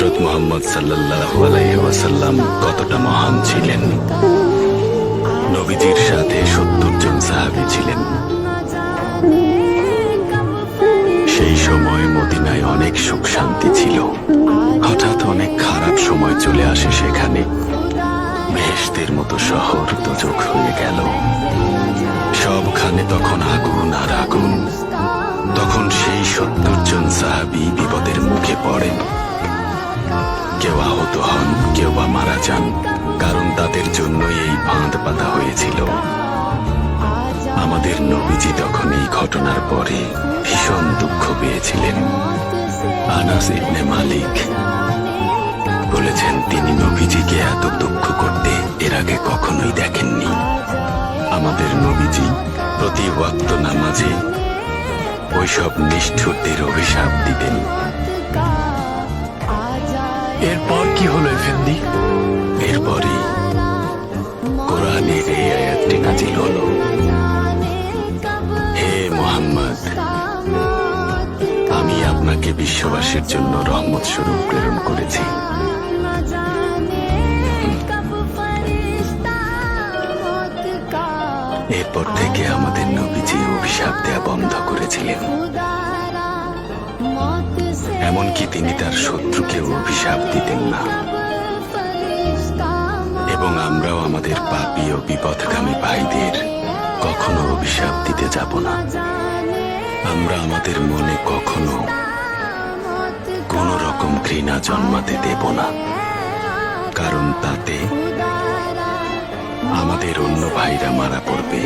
হযরত মুহাম্মদ সাল্লাল্লাহু আলাইহি ওয়াসাল্লাম কতটা মহান ছিলেন। নবীজির সাথে ৭০ জন সাহাবী ছিলেন। সেই সময় মদিনায় অনেক সুখ শান্তি ছিল। হঠাৎ অনেক খারাপ সময় চলে আসে সেখানে। বেহেশতের মতো শহর দোজখ হয়ে গেল। সবখানে তখন আগুন আর আগুন। তখন সেই ৭০ জন সাহাবী বিপদের মুখে পড়েন। কেউ আহত হন, কেউ বা মারা যান, কারণ তাদের জন্যই এই বাঁধ পাতা হয়েছিল। আমাদের নবীজি তখন এই ঘটনার পরে ভীষণ দুঃখ পেয়েছিলেন। আনাস ইবনে মালিক বলেছেন, তিনি নবীজিকে এত দুঃখ করতে এর আগে কখনোই দেখেননি। আমাদের নবীজি প্রতি ওয়াক্ত নামাজে ওইসব নিষ্ঠুরদের অভিশাপ দিতেন। এরপর কি হলো এফেন্দি? এরপরই কোরআনের এই আয়াতটি নাজিল হলো, হে মুহাম্মদ, আমি আপনাকে বিশ্ববাসীর জন্য রহমত স্বরূপ প্রেরণ করেছি। এরপর থেকে আমাদের নবীজি অভিশাপ দেয়া বন্ধ করেছিলেন। এমনকি তিনি তার শত্রুকেও অভিশাপ দিতেন না। এবং আমরাও আমাদের পাপী ও বিপথগামী ভাইদের কখনো অভিশাপ দিতে যাব না। আমরা আমাদের মনে কখনো কোন রকম ঘৃণা জন্মাতে দেব না, কারণ তাতে আমাদের অন্য ভাইরা মারা পড়বে।